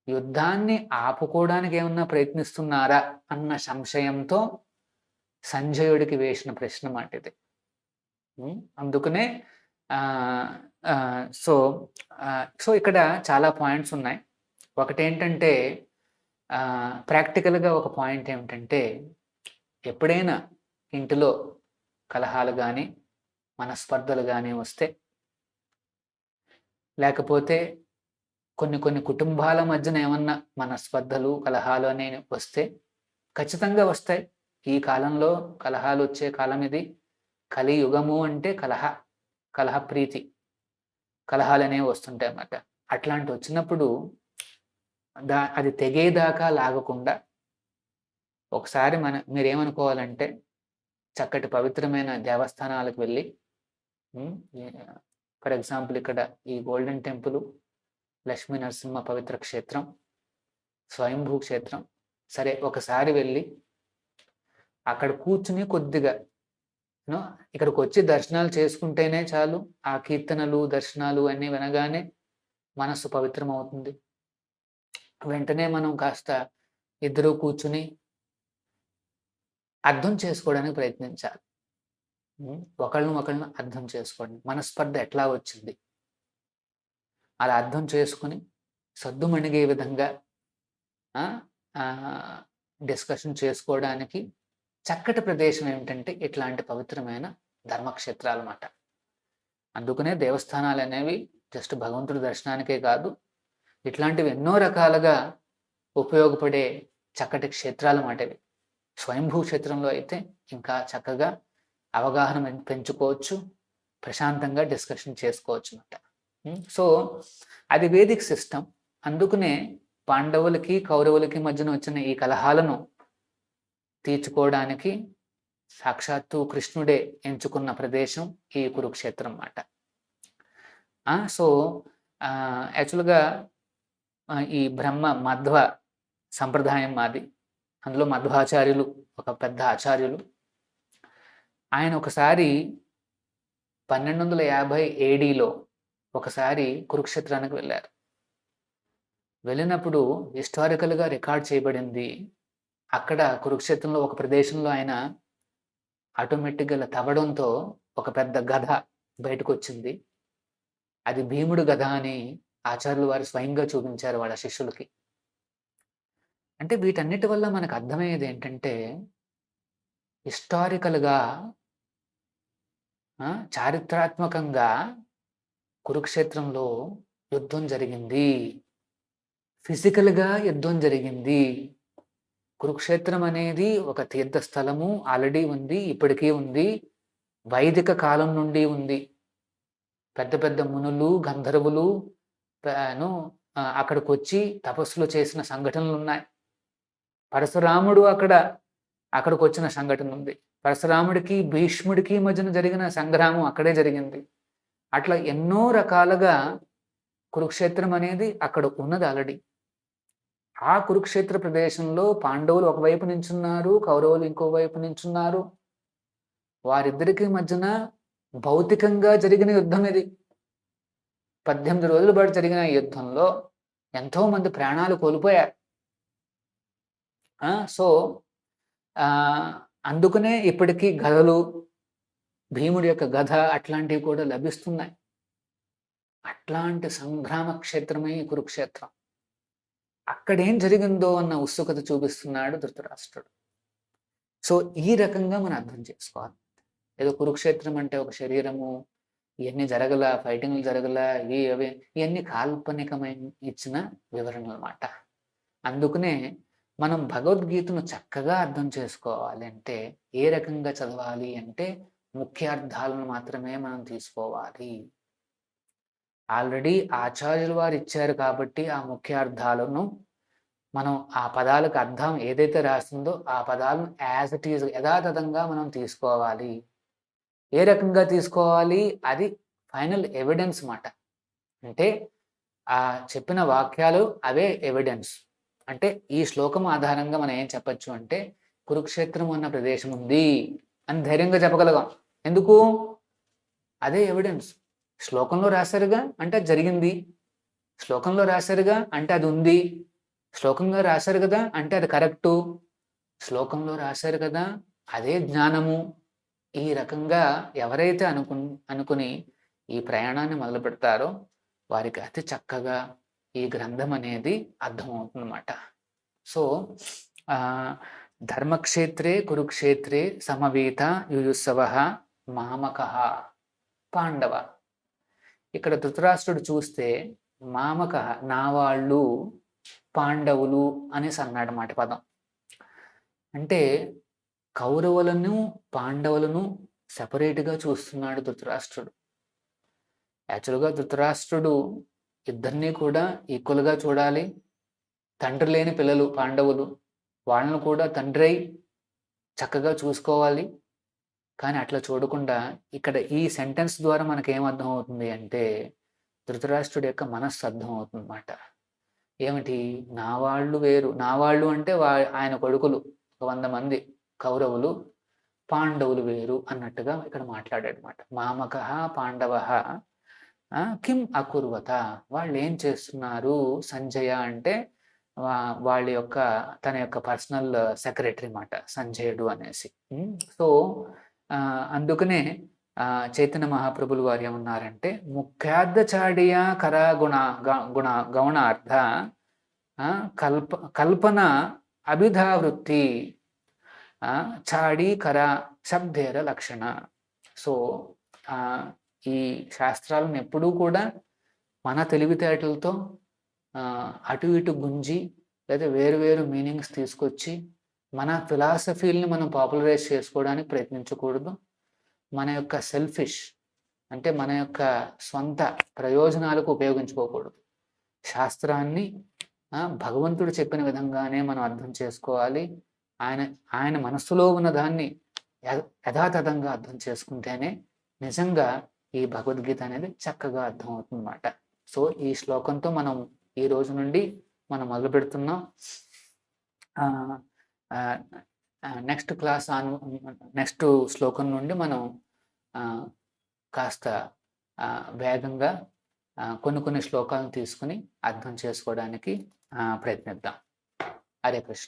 యుద్ధాన్ని ఆపుకోవడానికి ఏమన్నా ప్రయత్నిస్తున్నారా అన్న సంశయంతో సంజయుడికి వేసిన ప్రశ్న మాట ఇది. అందుకనే సో ఇక్కడ చాలా పాయింట్స్ ఉన్నాయి. ఒకటేంటంటే ప్రాక్టికల్గా ఒక పాయింట్ ఏమిటంటే, ఎప్పుడైనా ఇంటిలో కలహాలు కానీ మనస్పర్ధలు కానీ వస్తే, లేకపోతే కొన్ని కుటుంబాల మధ్యన ఏమన్నా మనస్పర్ధలు కలహాలు అనేవి వస్తే, ఖచ్చితంగా వస్తాయి. ఈ కాలంలో కలహాలు వచ్చే కాలం ఇది. కలియుగము అంటే కలహప్రీతి, కలహాలు అనేవి వస్తుంటాయి అన్నమాట. అట్లాంటి వచ్చినప్పుడు అది తెగేదాకా లాగకుండా ఒకసారి మీరేమనుకోవాలంటే, చక్కటి పవిత్రమైన దేవస్థానాలకు వెళ్ళి, ఫర్ ఎగ్జాంపుల్ ఇక్కడ ఈ గోల్డెన్ టెంపుల్, లక్ష్మీ నరసింహ పవిత్ర క్షేత్రం, స్వయంభూ క్షేత్రం, సరే ఒకసారి వెళ్ళి అక్కడ కూర్చుని కొద్దిగా ఇక్కడికి వచ్చి దర్శనాలు చేసుకుంటేనే చాలు. ఆ కీర్తనలు, దర్శనాలు అన్నీ వినగానే మనస్సు పవిత్రం అవుతుంది. వెంటనే మనం కాస్త ఇద్దరు కూర్చుని అర్థం చేసుకోవడానికి ప్రయత్నించాలి. ఒకళ్ళను అర్థం చేసుకోండి. మనస్పర్ధ ఎట్లా వచ్చింది అలా అర్థం చేసుకుని సద్దుమణిగే విధంగా డిస్కషన్ చేసుకోవడానికి చక్కటి ప్రదేశం ఏమిటంటే ఇట్లాంటి పవిత్రమైన ధర్మక్షేత్రాలు అన్నమాట. అందుకనే దేవస్థానాలు అనేవి జస్ట్ భగవంతుడి దర్శనానికే కాదు, ఇట్లాంటివి ఎన్నో రకాలుగా ఉపయోగపడే చక్కటి క్షేత్రాలు అన్నమాట ఇవి. స్వయంభూ క్షేత్రంలో అయితే ఇంకా చక్కగా అవగాహన పెంచుకోవచ్చు, ప్రశాంతంగా డిస్కషన్ చేసుకోవచ్చు అన్నమాట. సో అది వేదిక్ సిస్టమ్. అందుకనే పాండవులకి కౌరవులకి మధ్యన వచ్చిన ఈ కలహాలను తీర్చుకోవడానికి సాక్షాత్తు కృష్ణుడే ఎంచుకున్న ప్రదేశం ఈ కురుక్షేత్రం అన్నమాట. సో యాక్చువల్గా ఈ బ్రహ్మ మధ్వ సంప్రదాయం మాది. అందులో మధ్వాచార్యులు ఒక పెద్ద ఆచార్యులు. ఆయన ఒకసారి 1250 ADలో ఒకసారి కురుక్షేత్రానికి వెళ్ళారు. వెళ్ళినప్పుడు హిస్టారికల్గా రికార్డ్ చేయబడింది, అక్కడ కురుక్షేత్రంలో ఒక ప్రదేశంలో ఆయన ఆటోమేటిక్గా తవ్వడంతో ఒక పెద్ద గద బయటకు వచ్చింది. అది భీముడు గద అని ఆచార్యులు వారు స్వయంగా చూపించారు వాళ్ళ శిష్యులకి. అంటే వీటన్నిటి వల్ల మనకు అర్థమయ్యేది ఏంటంటే, హిస్టారికల్‌గా చారిత్రాత్మకంగా కురుక్షేత్రంలో యుద్ధం జరిగింది. ఫిజికల్‌గా యుద్ధం జరిగింది. కురుక్షేత్రం అనేది ఒక తీర్థస్థలము ఆల్రెడీ ఉంది. ఇప్పటికీ ఉంది. వైదిక కాలం నుండి ఉంది. పెద్ద పెద్ద మునులు, గంధర్వులు ను అక్కడికొచ్చి తపస్సులు చేసిన సంఘటనలున్నాయి. పరశురాముడు అక్కడికొచ్చిన సంఘటన ఉంది. పరశురాముడికి, భీష్ముడికి మధ్యన జరిగిన సంగ్రామం అక్కడే జరిగింది. అట్లా ఎన్నో రకాలుగా కురుక్షేత్రం అనేది అక్కడ ఉన్నది ఆల్రెడీ. ఆ కురుక్షేత్ర ప్రదేశంలో పాండవులు ఒకవైపు నించున్నారు, కౌరవులు ఇంకోవైపు నించున్నారు. వారిద్దరికి మధ్యన భౌతికంగా జరిగిన యుద్ధం ఇది. 18 రోజుల పాటు జరిగిన ఈ యుద్ధంలో ఎంతో మంది ప్రాణాలు కోల్పోయారు. సో అందుకనే ఇప్పటికీ గదలు, భీముడి యొక్క గద అట్లాంటివి కూడా లభిస్తున్నాయి. అట్లాంటి సంగ్రామ క్షేత్రమే ఈ కురుక్షేత్రం. అక్కడేం జరిగిందో అన్న ఉత్సుకత చూపిస్తున్నాడు ధృతరాష్ట్రుడు. సో ఈ రకంగా మనం అర్థం చేసుకోవాలి. ఏదో కురుక్షేత్రం అంటే ఒక శరీరము, ఇవన్నీ జరగల, ఫైటింగ్లు జరగల, ఇవి అవి ఇవన్నీ కాల్పనికమైన ఇచ్చిన వివరణ అన్నమాట. అందుకనే మనం భగవద్గీతను చక్కగా అర్థం చేసుకోవాలి అంటే ఏ రకంగా చదవాలి అంటే ముఖ్యార్థాలను మాత్రమే మనం తీసుకోవాలి. ఆల్రెడీ ఆచార్యులు వారు ఇచ్చారు కాబట్టి ఆ ముఖ్యార్థాలను మనం ఆ పదాలకు అర్థం ఏదైతే రాస్తుందో ఆ పదాలను యాజ్ ఇట్ ఈజ్ యథాతథంగా మనం తీసుకోవాలి. ఏ రకంగా తీసుకోవాలి? అది ఫైనల్ ఎవిడెన్స్ మాట. అంటే ఆ చెప్పిన వాక్యాలు అవే ఎవిడెన్స్. అంటే ఈ శ్లోకం ఆధారంగా మనం ఏం చెప్పచ్చు అంటే కురుక్షేత్రం అన్న ప్రదేశం ఉంది అని ధైర్యంగా చెప్పగలగాం. ఎందుకు? అదే ఎవిడెన్స్. శ్లోకంలో రాశారుగా అంటే అది జరిగింది. శ్లోకంలో రాశారుగా అంటే అది ఉంది. శ్లోకంలో రాశారు కదా అంటే అది కరెక్టు. శ్లోకంలో రాశారు కదా అదే జ్ఞానము. ఈ రకంగా ఎవరైతే అనుకుని ఈ ప్రయాణాన్ని మొదలు పెడతారో వారికి అతి చక్కగా ఈ గ్రంథం అనేది అర్థమవుతుందన్నమాట. సో ధర్మక్షేత్రే కురుక్షేత్రే సమవేత యుయుత్సవ మామక పాండవ. ఇక్కడ ధృతరాష్ట్రుడు చూస్తే మామక నా వాళ్ళు, పాండవులు అనేసి అన్నాడు మాట పదం. అంటే కౌరవులను పాండవులను సెపరేట్గా చూస్తున్నాడు ధృతరాష్ట్రుడు. యాక్చువల్గా ధృతరాష్ట్రుడు ఇద్దరినీ కూడా ఈక్వల్గా చూడాలి. తండ్రి లేని పిల్లలు పాండవులు, వాళ్ళను కూడా తండ్రి చక్కగా చూసుకోవాలి. కానీ అట్లా చూడకుండా ఇక్కడ ఈ సెంటెన్స్ ద్వారా మనకేమర్థం అవుతుంది అంటే ధృతరాష్ట్రుడి యొక్క మనస్సు అర్థం అవుతుంది అన్నమాట. ఏమిటి? నా వాళ్ళు వేరు. నా వాళ్ళు అంటే ఆయన కొడుకులు 100 మంది కౌరవులు, పాండవులు వేరు అన్నట్టుగా ఇక్కడ మాట్లాడాడు అనమాట. మామక పాండవ కిం అకుర్వత, వాళ్ళు ఏం చేస్తున్నారు? సంజయ అంటే వాళ్ళ యొక్క తన యొక్క పర్సనల్ సెక్రటరీ మాట సంజయుడు అనేసి. సో అందుకనే చైతన్య మహాప్రభులు వారు ఏమన్నారంటే ముఖ్యార్థచాడియ కరా గుణ గౌణార్థ కల్పన అభిధావృత్తి చాడి కర శబ్దేర లక్షణ. సో ఈ శాస్త్రాలను ఎప్పుడూ కూడా మన తెలివితేటలతో అటు ఇటు గుంజి లేదా వేరు వేరు మీనింగ్స్ తీసుకొచ్చి మన ఫిలాసఫీల్ని మనం పాపులరైజ్ చేసుకోవడానికి ప్రయత్నించకూడదు. మన యొక్క సెల్ఫిష్ అంటే మన యొక్క స్వంత ప్రయోజనాలకు ఉపయోగించుకోకూడదు. శాస్త్రాన్ని భగవంతుడు చెప్పిన విధంగానే మనం అర్థం చేసుకోవాలి. ఆయన మనస్సులో ఉన్న దాన్ని యథాతథంగా అర్థం చేసుకుంటేనే నిజంగా ఈ భగవద్గీత అనేది చక్కగా అర్థమవుతుంది అన్నమాట. సో ఈ శ్లోకంతో మనం ఈ రోజు నుండి మనం మొదలు పెడుతున్నాం. నెక్స్ట్ క్లాస్ నెక్స్ట్ శ్లోకం నుండి మనం కాస్త వేగంగా కొన్ని శ్లోకాలను తీసుకుని అర్థం చేసుకోవడానికి ప్రయత్నిద్దాం. హరే కృష్ణ.